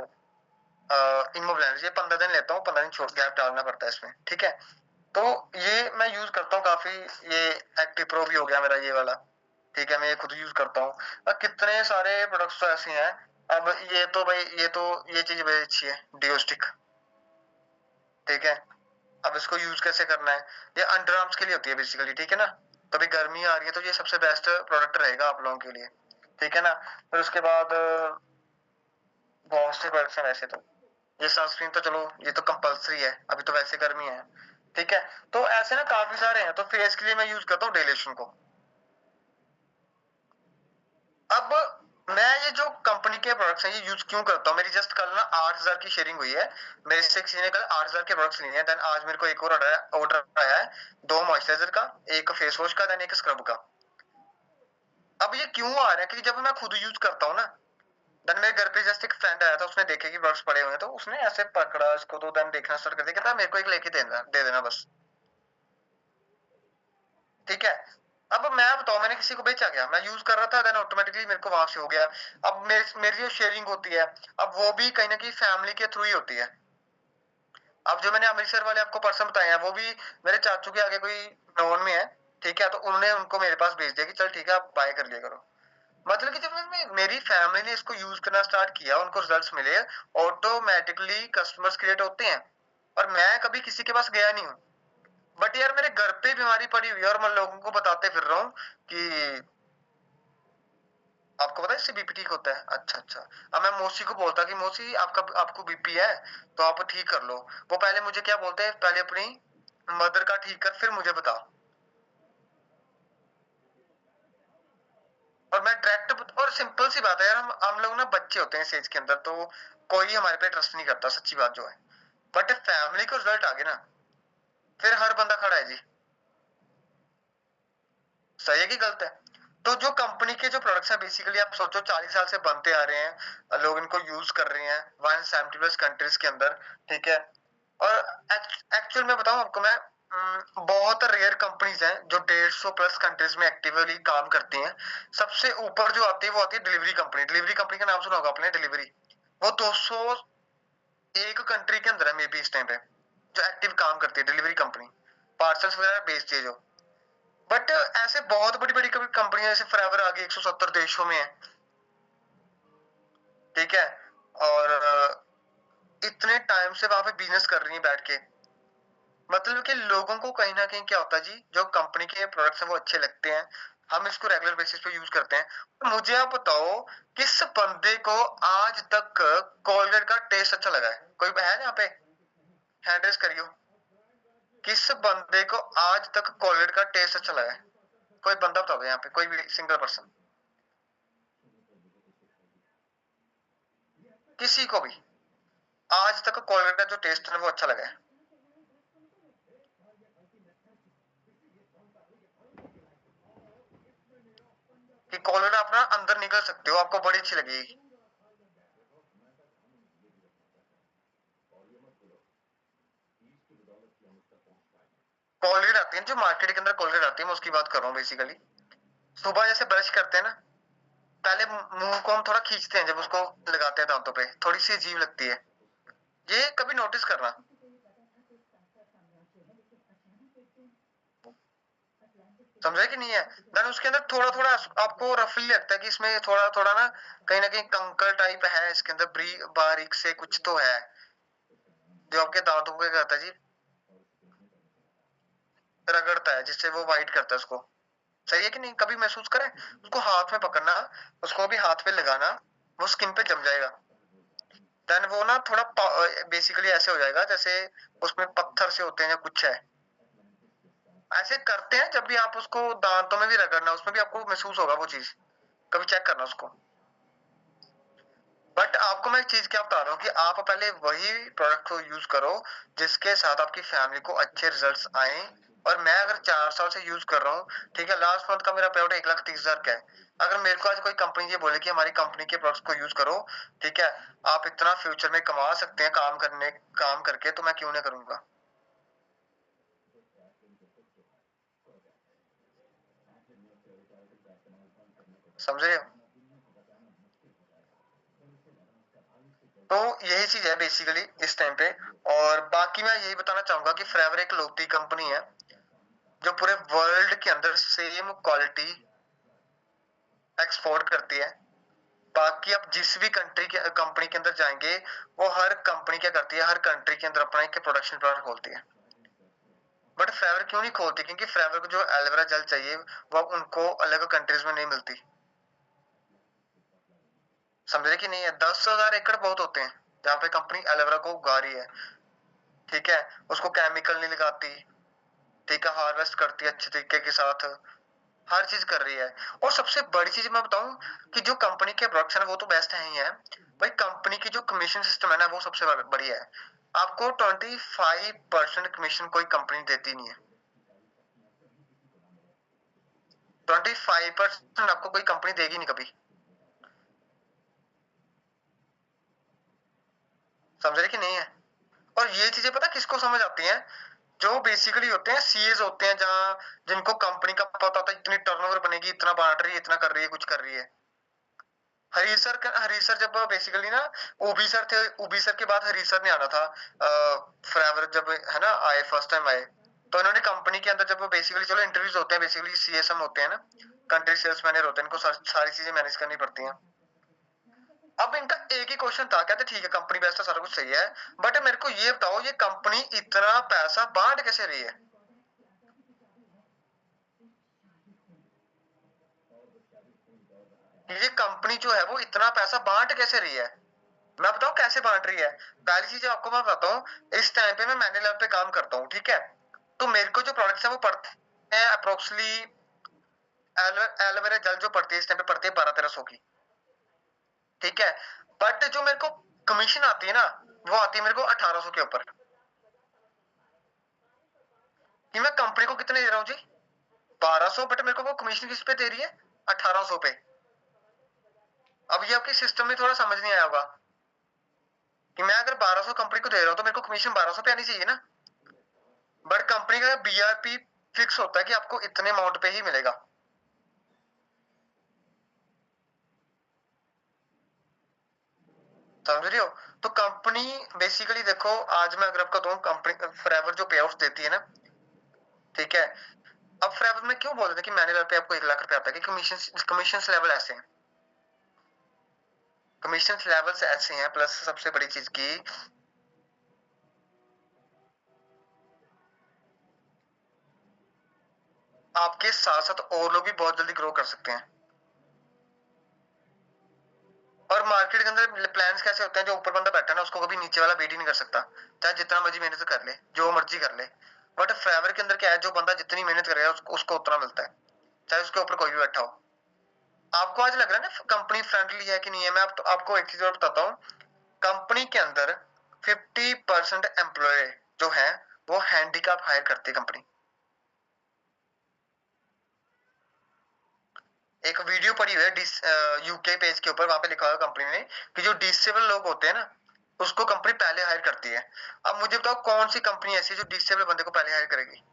इमोब्लेंस, ये 15 दिन लेता हूँ, 15 दिन छोड़ गैप डालना पड़ता है इसमें। ठीक है, तो ये मैं यूज करता हूँ काफी। ये एक्टिव प्रो भी हो गया मेरा ये वाला, ठीक है, मैं ये खुद यूज करता हूँ। और कितने सारे प्रोडक्ट्स तो ऐसे हैं। अब ये तो भाई ये चीज बड़ी अच्छी है, डिओस्टिक, ठीक है। अब इसको यूज कैसे करना है, ये अंडर आर्म्स के लिए होती है बेसिकली, ठीक है ना। तो अभी गर्मी आ रही है तो ये सबसे बेस्ट प्रोडक्ट रहेगा आप लोगों के लिए, ठीक है ना। फिर उसके बाद बहुत से प्रोडक्ट्स हैं वैसे तो। ये सनस्क्रीन तो चलो ये तो कंपलसरी है, अभी तो वैसे गर्मी है, ठीक है। तो ऐसे ना काफी सारे हैं। तो फेस के लिए मैं यूज करता हूँ डेलेशन को। अब मैं ये जो कंपनी के प्रोडक्ट्स हैं ये यूज क्यों करता हूँ, मेरी जस्ट कल ना 8,000 की शेयरिंग हुई है। मेरे से किसी ने कल 8,000 के प्रोडक्ट्स लिए हैं। देन आज मेरे को एक और ऑर्डर आया है, 2 मॉइस्चराइजर का, एक फेस वॉश का, देन एक स्क्रब का। अब ये क्यों आ रहा है, क्योंकि जब मैं खुद यूज करता हूँ ना, देन मेरे घर पे जस्ट एक फ्रेंड आया था, उसने देखे कि प्रोडक्ट्स पड़े हुए हैं, तो उसने ऐसे पकड़ा इसको, तो देन देखना स्टार्ट कर दिया, कहता मेरे को एक लेके दे देना बस, ठीक है। अब मैं बताऊं, मैंने किसी को बेचा क्या, मैं यूज कर रहा था, देन ऑटोमेटिकली मेरे को वहां से हो गया। अब मेरी जो शेयरिंग होती है, अब वो भी कहीं ना कहीं फैमिली के थ्रू ही होती है। अब जो मैंने अमृतसर वाले आपको पर्सन बताए हैं, वो भी मेरे चाचू के आगे कोई नोन में है, ठीक है। तो उन्होंने उनको मेरे पास भेज दिया कि चल ठीक है आप बाय कर लिया करो। मतलब कि जब मेरी फैमिली ने इसको यूज करना स्टार्ट किया, उनको रिजल्ट्स मिले, ऑटोमेटिकली कस्टमर्स क्रिएट होते हैं। और मैं कभी किसी के पास गया नहीं हूँ, बट यार मेरे घर पे बीमारी पड़ी हुई है और मैं लोगों को बताते फिर रहा हूँ कि आपको पता है इससे बीपी ठीक होता है। अच्छा अच्छा। अब मैं मौसी को बोलता कि मौसी आपको बीपी है तो आप ठीक कर लो। वो पहले मुझे क्या बोलते हैं, पहले अपनी मदर का ठीक कर फिर मुझे बता। और मैं डायरेक्ट, और सिंपल सी बात है यार, हम लोग ना बच्चे होते हैं इस एज के अंदर, तो कोई हमारे पे ट्रस्ट नहीं करता, सच्ची बात जो है। बट फैमिली को रिजल्ट आ गए ना, फिर हर बंदा खड़ा है जी। सही है कि गलत है। तो जो कंपनी के जो प्रोडक्ट्स हैं, बेसिकली आप सोचो 40 साल से बनते आ रहे हैं, लोग इनको यूज कर रहे हैं 170 प्लस कंट्रीज के अंदर, ठीक है। और एक्चुअल में बताऊं आपको मैं, बहुत रेयर कंपनीज हैं जो 150 प्लस कंट्रीज में एक्टिवली काम करती हैं। सबसे ऊपर जो आती है वो आती है डिलीवरी कंपनी। डिलीवरी कंपनी का नाम सुना होगा आपने, डिलीवरी। वो 201 कंट्री के अंदर है मे बी इस टाइम पे, जो एक्टिव काम करती है डिलीवरी कंपनी, पार्सल्स वगैरह भेजती है जो। बट ऐसे बहुत बड़ी बड़ी कंपनियां जैसे फॉरएवर आ गई, 170 देशों में है, ठीक है। और इतने टाइम से वहां पे बिजनेस कर रही है बैठ के। मतलब कि लोगों को कहीं ना कहीं क्या होता है जी, जो कंपनी के प्रोडक्ट्स हैं वो अच्छे लगते हैं, हम इसको रेगुलर बेसिस पे यूज करते हैं। तो मुझे आप बताओ, किस बंदे को आज तक कोलगेट का टेस्ट अच्छा लगा है, कोई है यहाँ पे, हैंड रेज करियो। किस बंदे को आज तक कोलगेट का टेस्ट अच्छा लगा है, कोई बंदा बताओ यहाँ पे, कोई भी सिंगल पर्सन, किसी को भी आज तक कोलगेट का जो टेस्ट है वो अच्छा लगा है। कि कोलगेट अपना अंदर निकल सकते हो, आपको बड़ी अच्छी लगेगी। कोलगेट आती है जो मार्केट के अंदर, कोलगेट आती है, मैं उसकी बात कर रहा हूँ बेसिकली। सुबह जैसे ब्रश करते हैं ना, पहले मुंह को हम थोड़ा खींचते हैं, जब उसको लगाते हैं दांतों पे थोड़ी सी अजीब लगती है। ये कभी नोटिस करना, समझे कि नहीं है। देन उसके अंदर थोड़ा थोड़ा आपको रफली लगता है कि इसमें थोड़ा थोड़ा ना कहीं कंकर टाइप है इसके अंदर, बारीक से कुछ तो है जो आपके दांतों को क्या करता है जी, रगड़ता है, जिससे वो वाइट करता है उसको। सही है कि नहीं, कभी महसूस करें। उसको हाथ में पकड़ना, उसको भी हाथ पे लगाना, वो स्किन पे जम जाएगा। देन वो ना थोड़ा बेसिकली ऐसे हो जाएगा जैसे उसमें पत्थर से होते हैं या कुछ है। ऐसे करते हैं जब भी आप उसको दांतों में भी रगड़ना, उसमें भी आपको महसूस होगा वो चीज, कभी चेक करना उसको। बट आपको मैं एक चीज क्या बता रहा हूँ कि आप पहले वही प्रोडक्ट को यूज करो जिसके साथ आपकी फैमिली को अच्छे रिजल्ट्स आए। और मैं अगर 4 साल से यूज कर रहा हूँ, ठीक है, लास्ट मंथ का मेरा पेआउट 1,30,000 का है। अगर मेरे को आज कोई कंपनी ये बोले कि हमारी कंपनी के प्रोडक्ट्स को यूज करो, ठीक है, आप इतना फ्यूचर में कमा सकते हैं काम करके, तो मैं क्यों नहीं करूंगा। समझ रहे हो। तो यही चीज है बेसिकली इस टाइम पे। और बाकी मैं यही बताना चाहूंगा कि फॉरएवर एक लौती कंपनी है जो पूरे वर्ल्ड के अंदर सेम क्वालिटी एक्सपोर्ट करती है। बाकी आप जिस भी कंट्री के कंपनी के अंदर जाएंगे, वो हर कंपनी क्या करती है, हर कंट्री के अंदर अपना एक प्रोडक्शन प्लांट खोलती है। बट फॉरएवर क्यों नहीं खोलती? क्योंकि फॉरएवर को जो एलोवेरा जेल चाहिए वो उनको अलग कंट्रीज में नहीं मिलती। समझ रहे कि नहीं है? 10,000 एकड़ बहुत होते हैं जहाँ पे कंपनी एलोवेरा को उगा रही है, ठीक है, उसको केमिकल नहीं लगाती, ठीक है, हार्वेस्ट करती है अच्छे तरीके के साथ, हर चीज कर रही है। और सबसे बड़ी चीज मैं बताऊं कि जो कंपनी के प्रोडक्शन है वो तो बेस्ट है ही है, भाई कंपनी की जो कमीशन सिस्टम है ना वो सबसे बढ़िया है। आपको 25% कमीशन कोई कंपनी देती नहीं है। 25% आपको कोई कंपनी देगी नहीं कभी। समझ रहे कि नहीं है? और ये चीजें पता किसको समझ आती हैं? जो बेसिकली होते हैं सीएस होते हैं, जहां जिनको कंपनी का पता होता है इतनी टर्नओवर बनेगी, इतना बांट रही है, इतना कर रही है, कुछ कर रही है। हरीश सर जब बेसिकली ना ओबी सर थे, ओबी सर के बाद हरीश सर ने आना था फॉरएवर जब है ना आए, फर्स्ट टाइम आए, तो इन्होंने कंपनी के अंदर जब बेसिकली चलो इंटरव्यूज होते हैं, बेसिकली सीएसएम होते हैं ना, कंट्री सेल्स मैनेजर होते हैं, इनको सारी चीजें मैनेज करनी पड़ती हैं। अब इनका एक ही क्वेश्चन था, कहते ठीक है कंपनी बेस्ट है, सारा कुछ सही है, बट मेरे को ये बताओ ये कंपनी इतना पैसा बांट कैसे रही है? ये कंपनी जो है वो इतना पैसा बांट कैसे रही है? मैं बताऊं कैसे बांट रही है। पहली चीज आपको मैं बताता हूँ, इस टाइम पे मैं मैन्युअल लेवल पे काम करता हूँ, ठीक है, तो मेरे को जो प्रोडक्ट्स है वो पड़ते हैं अप्रोक्सली, एलोवेरा जेल जो पड़ती है इस टाइम पे पड़ती है 1200-1300 की, ठीक है, बट जो मेरे को कमीशन आती है ना वो आती है मेरे को 1800 के ऊपर। कि मैं कंपनी को कितने दे रहा हूँ जी? 1200, बट मेरे को वो कमीशन किस पे दे रही है? 1800 पे। अब ये आपके सिस्टम में थोड़ा समझ नहीं आया होगा कि मैं अगर 1200 कंपनी को दे रहा हूँ तो मेरे को कमीशन 1200 पे आनी चाहिए ना, बट कंपनी का बीआरपी फिक्स होता है कि आपको इतने अमाउंट पे ही मिलेगा। समझ रहे हो? तो कंपनी बेसिकली देखो, आज मैं अगर आपको दूं, कंपनी फॉरएवर जो पे आउट देती है ना, ठीक है, अब फॉरएवर में क्यों बोल रहे हैं कि मैनुअल पे आपको 1 लाख रुपए आता है? कि कमीशन लेवल ऐसे हैं, कमीशन लेवल्स ऐसे हैं, प्लस सबसे बड़ी चीज की आपके साथ साथ और लोग भी बहुत जल्दी ग्रो कर सकते हैं। और मार्केट के अंदर प्लान्स कैसे होते हैं, जो ऊपर बंदा बैठा है ना उसको कभी नीचे वाला बीट ही नहीं कर सकता, चाहे जितना मर्जी मेहनत कर ले, जो मर्जी कर ले। बट फॉरएवर के अंदर क्या है, जो बंदा जितनी मेहनत करेगा उसको उतना मिलता है, चाहे उसके ऊपर कोई भी बैठा हो। आपको आज लग रहा है ना कंपनी फ्रेंडली है कि नहीं है? मैं आपको एक चीज और बताता हूँ, कंपनी के अंदर 50% एम्प्लॉय जो है वो हैंडीकैप हायर करती है कंपनी। एक वीडियो पड़ी हुई है यूके पेज के ऊपर, वहां पे लिखा हुआ है कंपनी ने कि जो डिसेबल लोग होते हैं ना उसको कंपनी पहले हायर करती है। अब मुझे बताओ कौन सी कंपनी ऐसी है जो डिसेबल बंदे को पहले हायर करेगी?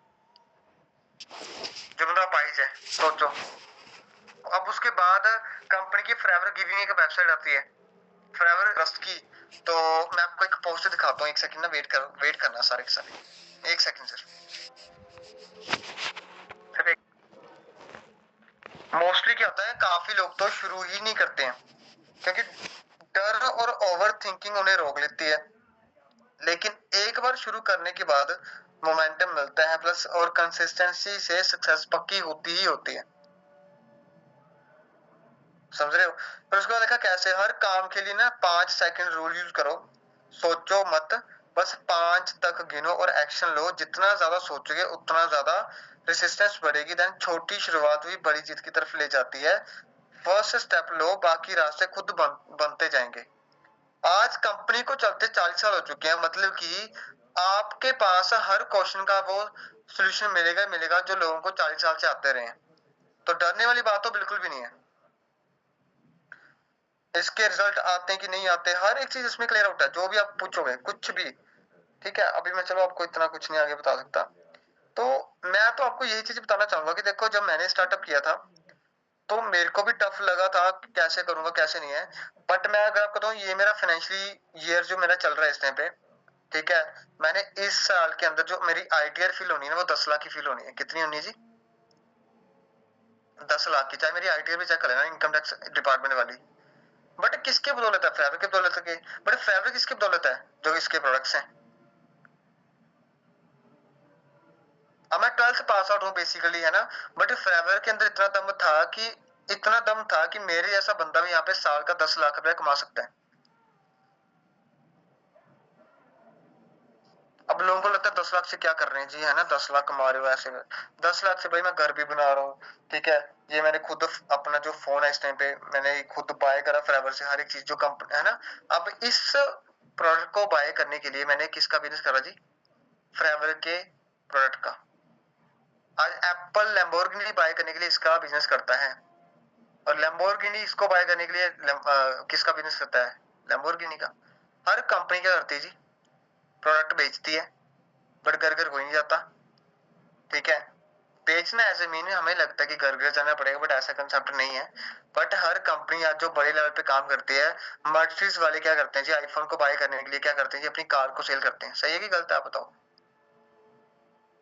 जो बंदा अपाहिज है, सोचो। अब उसके बाद कंपनी की फॉरएवर गिविंग एक वेबसाइट आती है, फॉरएवर ट्रस्ट की। तो मैं आपको एक पोस्टर दिखाता हूँ, एक सेकंड ना वेट करना सारे के सारे, एक सेकंड सर। मोस्टली क्या होता है, काफी लोग तो शुरू ही नहीं करते हैं क्योंकि डर और ओवर थिंकिंग उन्हें रोक लेती है। लेकिन एक बार शुरू करने के बाद मोमेंटम मिलता है, प्लस और कंसिस्टेंसी से सक्सेस पक्की होती ही होती है। समझ रहे हो? फिर उसके बाद देखा कैसे, हर काम के लिए ना 5 सेकंड रूल यूज करो, सोचो मत, बस 5 तक गिनो और एक्शन लो। जितना ज्यादा सोचोगे उतना ज्यादा रेसिस्टेंस बढ़ेगी, देन छोटी शुरुआत भी बड़ी जीत की तरफ ले जाती है। फर्स्ट स्टेप लो, बाकी रास्ते खुद बनते जाएंगे। आज कंपनी को चलते 40 साल हो चुके हैं, मतलब कि आपके पास हर क्वेश्चन का वो सोल्यूशन मिलेगा मिलेगा जो लोगों को 40 साल से आते रहे हैं। तो डरने वाली बात तो बिल्कुल भी नहीं है। इसके रिजल्ट आते हैं कि नहीं आते, हर एक चीज इसमें क्लियर आउट है, जो भी आप पूछोगे कुछ भी, ठीक है। अभी मैं चलो आपको इतना कुछ नहीं आगे बता सकता। तो मैं तो आपको यही चीज बताना चाहूंगा कि देखो जब मैंने स्टार्टअप किया था तो मेरे को भी टफ लगा था कि कैसे करूंगा कैसे नहीं है। बट मैं अगर आपको बताऊं, ये मेरा फाइनेंशियली ईयर जो मेरा चल रहा है इस टाइम पे, ठीक है, मैंने इस साल के अंदर जो मेरी आईटीआर फील होनी है ना, वो 10 लाख की फील होनी है। कितनी होनी है जी? 10 लाख की। चाहे मेरी आईटीआर भी चेक कर लेना, इनकम टैक्स डिपार्टमेंट वाली। बट किसके बदौलत है? फैब्रिक की बदौलत है। बट फैब्रिक किसकी बदौलत है? जो इसके प्रोडक्ट्स हैं। अब मैं 12th पास आउट हूँ बेसिकली, है ना, बट फैब्रिक के अंदर इतना दम था कि मेरे जैसा बंदा भी यहाँ पे साल का 10 लाख रुपया कमा सकता है। अब लोगों को लगता है 10 लाख से क्या कर रहे हैं जी, है ना, 10 लाख कमा रहे हो ऐसे। 10 लाख से भाई मैं घर भी बना रहा हूँ, ठीक है। ये मैंने खुद अपना जो फोन है इस टाइम पे मैंने खुद बाय करा फैबर से, हर एक चीज जो कंपनी है ना। अब इस प्रोडक्ट को बाय करने के लिए मैंने किसका बिजनेस करा जी? फैबर के प्रोडक्ट का। आज एप्पल लैम्बोर्गिनी बाय करने के लिए इसका बिजनेस करता है, और लैम्बोर्गिनी इसको बाय करने के लिए किसका बिजनेस करता है? लैम्बोर्गिनी का। हर कंपनी क्या करती है जी? प्रोडक्ट बेचती है, बट घर घर कोई नहीं जाता, ठीक है। बेचना ऐसे मीन हमें लगता है कि घर घर जाना पड़ेगा, बट ऐसा कंसेप्ट नहीं है। बट हर कंपनी आज जो बड़े लेवल पे काम करती है, मर्सिडीज वाले क्या करते हैं जी? आईफोन को बाय करने के लिए क्या करते हैं जी? अपनी कार को सेल करते हैं। सही है कि गलत है, आप बताओ।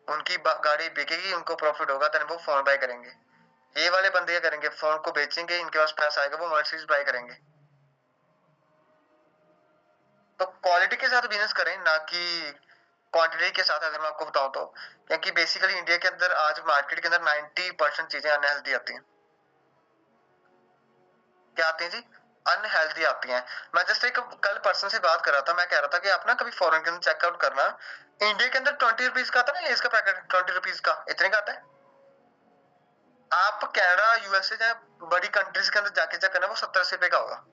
उनकी गाड़ी बिकेगी, उनको प्रॉफिट होगा, तो वो फोन बाय करेंगे। ये वाले बंदे क्या करेंगे? फोन को बेचेंगे, इनके पास पैसा आएगा, वो मर्सिडीज बाय करेंगे। तो क्वालिटी के साथ बिजनेस करें, ना कि क्वांटिटी के साथ। अगर मैं आपको बताऊं तो, क्योंकि बेसिकली इंडिया के अंदर आज मार्केट के अंदर 90% चीजें अनहेल्दी आती हैं। क्या आती हैं जी? अनहेल्दी आती हैं। मैं जस्ट एक कल पर्सन से बात कर रहा था, मैं कह रहा था कि आप ना कभी फॉरेन के अंदर चेकआउट करना, इंडिया के अंदर 20 रुपीज का आता है ना लेस का पैकेट, 20 रुपीज का, इतने का आता है। आप कनाडा यूएसए जाए, बड़ी कंट्रीज के अंदर जाके चेक करना, वो 70-80 रुपए का होगा।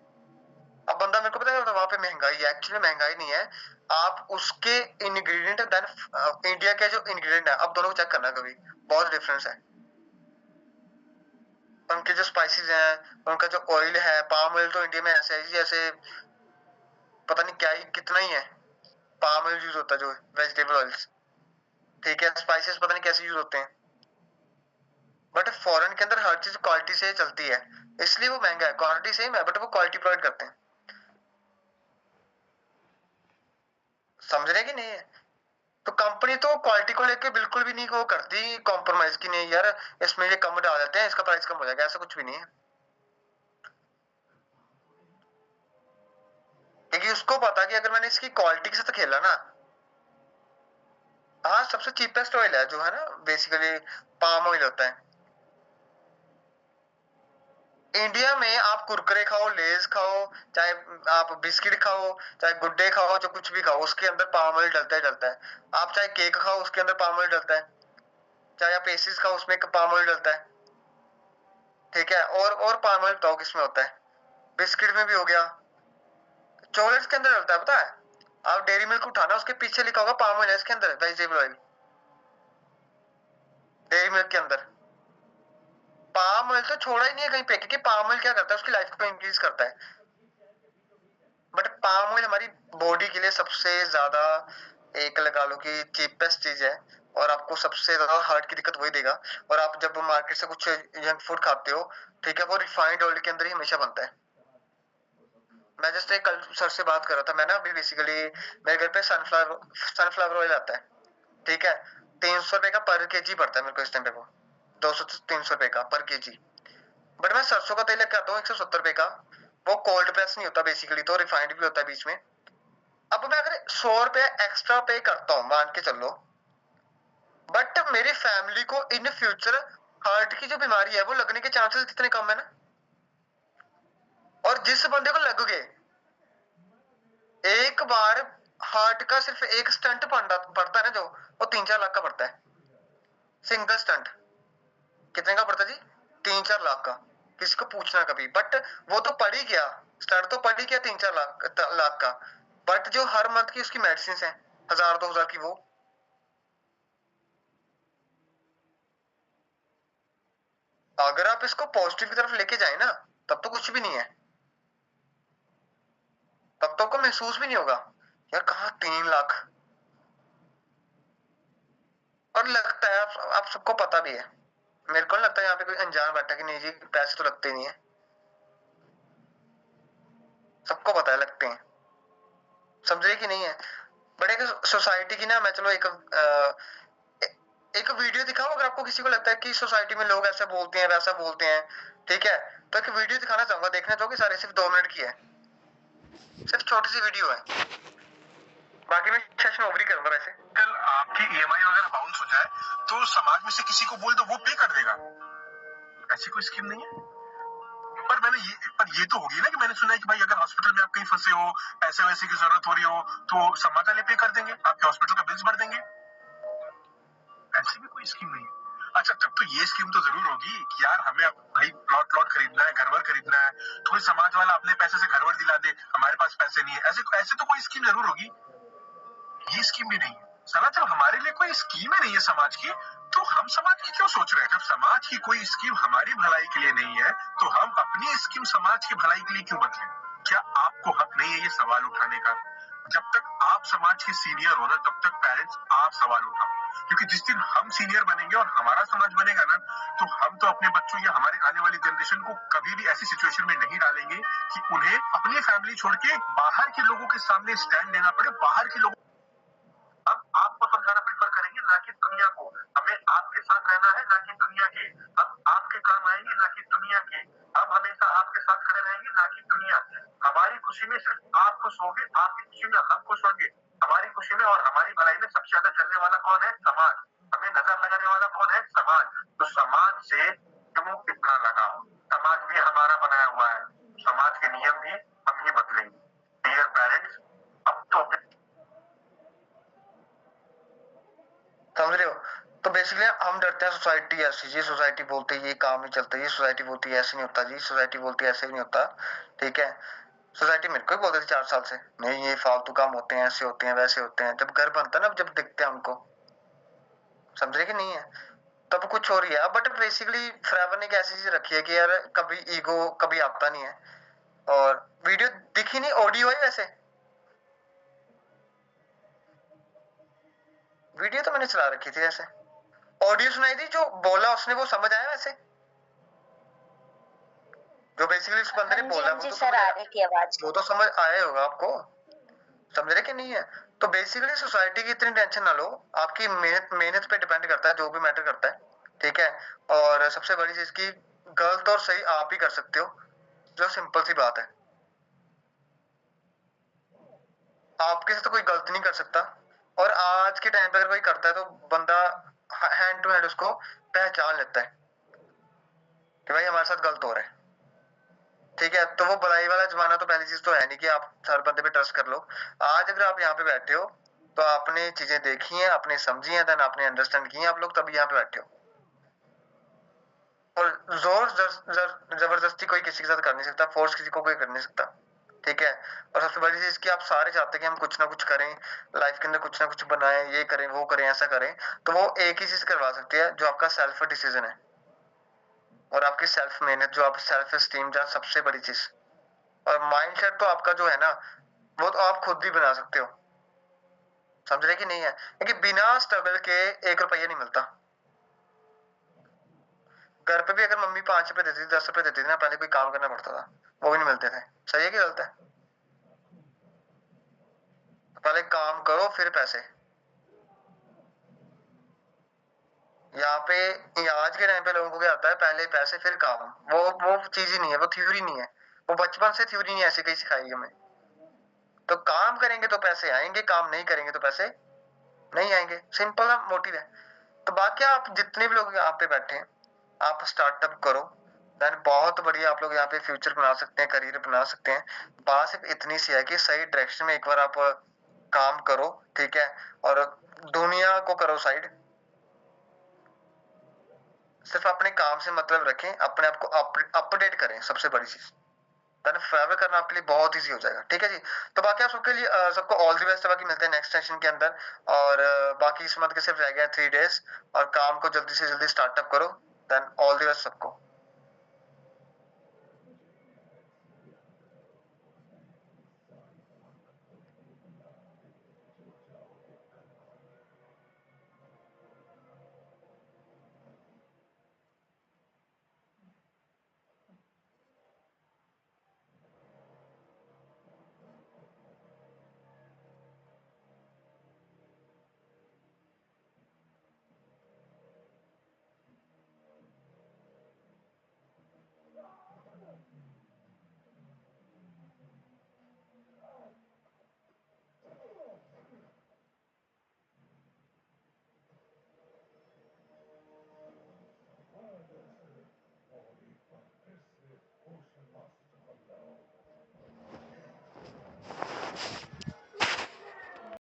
अब बंदा मेरे को पता है वहां पे महंगाई है, एक्चुअली महंगाई नहीं है। आप उसके इंग्रेडिएंट देन इंडिया के जो इंग्रेडिएंट है, अब दोनों को चेक करना कभी, बहुत डिफरेंस है। उनके जो स्पाइसेस हैं, उनका जो ऑयल है, पाम ऑयल तो इंडिया में ऐसे है जैसे पता नहीं क्या ही कितना ही है पाम ऑयल यूज होता है, जो वेजिटेबल ऑयल्स, ठीक है। स्पाइसेस पता नहीं कैसे यूज होते हैं। बट फॉरेन के अंदर हर चीज क्वालिटी से चलती है, इसलिए वो महंगा है। क्वालिटी सेम है, बट वो क्वालिटी प्रोवाइड करते हैं। समझ रहे कि नहीं है? तो कंपनी तो क्वालिटी को लेके बिल्कुल भी नहीं वो करती कॉम्प्रोमाइज, की नहीं यार इसमें ये कम डाल देते हैं, इसका प्राइस कम हो जाएगा, ऐसा कुछ भी नहीं है। क्योंकि उसको पता कि अगर मैंने इसकी क्वालिटी के साथ खेला ना, हाँ, सबसे चीपेस्ट ऑयल है जो है ना, बेसिकली पाम ऑयल होता है। इंडिया में आप कुरकुरे खाओ, लेज खाओ, चाहे आप बिस्किट खाओ, चाहे गुड्डे खाओ, जो कुछ भी खाओ, उसके अंदर पाम ऑयल डलता ही डलता है। आप चाहे केक खाओ, उसके अंदर पाम ऑयल डलता है। चाहे आप पेस्ट्रीज खाओ, उसमें पाम ऑयल डलता है, ठीक है। और पाम ऑयल बताओ किसमें होता है? बिस्किट में भी हो गया, चॉकलेट्स के अंदर डलता है, पता है? आप डेयरी मिल्क उठाना, उसके पीछे लिखा होगा पाम ऑयल है इसके अंदर, वेजिटेबल ऑयल, डेयरी मिल्क के अंदर। पाम ऑयल तो छोड़ा ही नहीं है कहीं पे, क्योंकि पाम ऑयल क्या करता है, उसकी लाइफ को इंक्रीज करता है। बट पाम ऑयल हमारी बॉडी के लिए सबसे ज्यादा, एक लगा लो कि चीपेस्ट चीज है, और आपको सबसे ज्यादा हार्ट की दिक्कत वही देगा। और आप जब मार्केट से कुछ जंक फूड खाते हो, ठीक है, वो रिफाइंड ऑयल के अंदर ही हमेशा बनता है। मैं जस्ट एक कल सर से बात कर रहा था, मैं ना अभी बेसिकली मेरे घर पे सनफ्लावर ऑयल आता है, ठीक है। 300 रुपए का पर केजी पड़ता है मेरे को इस टाइम पे, वो 200 से 300 रुपए का पर केजी। बट मैं सरसों का तेल लेके आता हूँ 170 रुपए का। वो कोल्ड प्रेस नहीं होता बेसिकली, तो रिफाइंड भी होता है बीच में। अब मैं अगर 100 रुपए एक्स्ट्रा पे करता हूँ, मान के चलो, बट मेरी फैमिली को इन फ्यूचर हार्ट की जो बीमारी है वो लगने के चांसेस कितने कम है ना। और जिस बंदे को लग गए एक बार, हार्ट का सिर्फ एक स्टंट पड़ता है ना, जो वो 3-4 लाख का पड़ता है, सिंगल स्टंट। कितने का पड़ता है जी? 3-4 लाख का। किसी को पूछना कभी, बट वो तो पड़ ही गया, स्टंट तो पड़ ही गया 3-4 लाख का। बट जो हर मंथ की उसकी मेडिसिन है 1000-2000 की, वो अगर आप इसको पॉजिटिव की तरफ लेके जाए ना, तब तो कुछ भी नहीं है। तब तो आपको महसूस भी नहीं होगा यार, कहा 3 लाख। और लगता है आप सबको पता भी है, मेरे को नहीं लगता यहाँ पे कोई अनजान बैठा कि नहीं जी पैसे तो लगते नहीं है, सबको पता है लगते हैं, समझ रहे कि नहीं है। बट एक सोसाइटी की ना, मैं चलो एक वीडियो दिखाऊं, अगर आपको किसी को लगता है कि सोसाइटी में लोग ऐसा बोलते हैं वैसा बोलते हैं, ठीक है, तो एक वीडियो दिखाना चाहूंगा, देखना चाहोगे सारे, सिर्फ 2 मिनट की है, सिर्फ छोटी सी वीडियो है, बाकी मैं सेशन ओवर ही करूंगा। वैसे कल आपकी ईएमआई वगैरह बाउंस हो जाए तो समाज में से किसी को बोल दो, वो पे कर देगा, ऐसी कोई स्कीम नहीं है। पर ये तो होगी ना कि मैंने सुना है कि भाई अगर हॉस्पिटल में आप कहीं फंसे हो, पैसे वैसे की जरूरत हो रही हो, तो समाज वाले पे कर देंगे, आपके हॉस्पिटल का बिल्स भर देंगे, ऐसी भी कोई स्कीम नहीं है। अच्छा, तब तो ये स्कीम तो जरूर होगी कि यार हमें भाई प्लॉट खरीदना है, घर खरीदना है, तो कोई समाज वाला अपने पैसे से घर दिला दे, हमारे पास पैसे नहीं है, ऐसे तो कोई स्कीम जरूर होगी। ये स्कीम भी नहीं है साला। जब हमारे लिए कोई स्कीम ही नहीं है समाज की, तो हम समाज की क्यों सोच रहे हैं? जब समाज की कोई स्कीम हमारी भलाई के लिए नहीं है, तो हम अपनी स्कीम समाज की भलाई के लिए क्यों बदलें? क्या आपको हक नहीं है ये सवाल उठाने का? जब तक आप समाज के सीनियर हो ना, तब तक पेरेंट्स आप सवाल उठाओ, क्योंकि जिस दिन हम सीनियर बनेंगे और हमारा समाज बनेगा ना, तो हम तो अपने बच्चों या हमारे आने वाली जनरेशन को कभी भी ऐसी सिचुएशन में नहीं डालेंगे कि उन्हें अपनी फैमिली छोड़ के बाहर के लोगों के सामने स्टैंड लेना पड़े। बाहर के लोगों, अब आपको समझाना प्रेफर करेंगे ना कि दुनिया को। हमें आपके साथ रहना है ना कि दुनिया के। अब आपके काम आएंगे ना कि दुनिया के। अब हमेशा आपके साथ खड़े रहेंगे ना कि दुनिया। हमारी खुशी में सिर्फ आप खुश होंगे, आपकी खुशी में हम खुश होंगे। हमारी खुशी में और हमारी भलाई में सबसे ज्यादा चलने वाला कौन है? समाज। हमें नजर लगाने वाला कौन है? समाज। तो समाज से क्यों इतना लगाव? समाज भी हमारा बनाया हुआ है, समाज के नियम भी हम ही बदलेंगे। डियर पेरेंट्स, अब तो समझ रहे हो। तो बेसिकली हम डरते हैं सोसाइटी ऐसी जी, सोसाइटी बोलती है ये काम नहीं चलता, ये सोसाइटी बोलती है ऐसे नहीं होता जी, सोसाइटी बोलती है ऐसे ही नहीं होता, ठीक है। सोसाइटी मेरे को ही बोलती थी 4 साल से, नहीं ये फालतू काम होते हैं, ऐसे होते हैं वैसे होते हैं। जब घर बनता है ना, जब दिखते हैं हमको, समझ रहे कि नहीं है, तब कुछ हो रही है। बट बेसिकली फॉरएवर ने एक ऐसी चीज रखी है कि यार कभी ईगो कभी आता नहीं है। और वीडियो दिखी नहीं, ऑडियो है वैसे, वीडियो तो मैंने चला रखी थी ऐसे, ऑडियो सुनाई थी, जो बोला उसने वो समझ आया वैसे, जो बेसिकली उस बंदे ने बोला वो तो सर आ रही थी आवाज, वो तो समझ आया होगा आपको, समझ रहे कि नहीं है। तो बेसिकली सोसाइटी की इतनी टेंशन ना लो, आपकी मेहनत पे डिपेंड करता है जो भी मैटर करता है, ठीक है। और सबसे बड़ी चीज की गलत और सही आप ही कर सकते हो, जो सिंपल सी बात है, आपके से तो कोई गलती नहीं कर सकता। और आज के टाइम पे अगर कोई करता है तो बंदा हैंड टू हैंड उसको पहचान लेता है कि भाई हमारे साथ गलत हो रहा है, ठीक है। तो वो बुराई वाला जमाना तो पहली चीज तो है नहीं कि आप हर बंदे पे ट्रस्ट कर लो। आज अगर आप यहाँ पे बैठे हो तो आपने चीजें देखी हैं, आपने समझी हैं, देन आपने अंडरस्टैंड की हैं, आप लोग तभी यहाँ पे बैठे हो। और जबरदस्ती कोई किसी के साथ कर नहीं सकता, फोर्स किसी को कोई कर नहीं सकता, ठीक है। और सबसे बड़ी चीज कि आप सारे चाहते हैं कि हम कुछ ना कुछ करें लाइफ के अंदर, कुछ ना कुछ बनाएं, ये करें वो करें ऐसा करें, तो वो एक ही चीज करवा सकती है, जो आपका सेल्फ डिसीजन है और आपकी सेल्फ मेहनत, जो आप सेल्फ एस्टीम, जो सबसे बड़ी चीज। और माइंडसेट तो आपका जो है ना, वो तो आप खुद भी बना सकते हो, समझ रहे कि नहीं है। क्योंकि बिना स्ट्रगल के 1 रुपया नहीं मिलता। घर पे भी अगर मम्मी 5 रुपए देती थी, 10 रुपए देती थी ना, पहले कोई काम करना पड़ता था, वो भी नहीं मिलते थे। सही है कि गलत है? पहले काम करो फिर पैसे। यहाँ पे आज के टाइम पे लोगों को क्या आता है, पहले पैसे फिर काम। वो चीज ही नहीं है, वो थ्योरी नहीं है, वो बचपन से थ्योरी नहीं ऐसी कहीं सिखाई हमें। तो काम करेंगे तो पैसे आएंगे, काम नहीं करेंगे तो पैसे नहीं आएंगे, सिंपल मोटिव है। तो बाकी आप जितने भी लोग यहाँ पे बैठे हैं, आप स्टार्टअप करो, देन बहुत बढ़िया आप लोग यहाँ पे फ्यूचर बना सकते हैं, करियर बना सकते हैं। बात सिर्फ इतनी सी है कि सही डायरेक्शन में एक बार आप काम करो, ठीक है। और दुनिया को करो साइड, सिर्फ अपने काम से मतलब रखें, अपने आप को अपडेट करें, सबसे बड़ी चीज। देन फॉरएवर करना आपके लिए बहुत इजी हो जाएगा, ठीक है जी। तो बाकी आप सबके लिए सबको ऑल द बेस्ट। बाकी मिलते हैं नेक्स्ट सेशन के अंदर। और बाकी इस मंथ के सिर्फ रह गया 3 डेज, और काम को जल्दी से जल्दी स्टार्टअप करो। देन ऑल द बेस्ट सबको।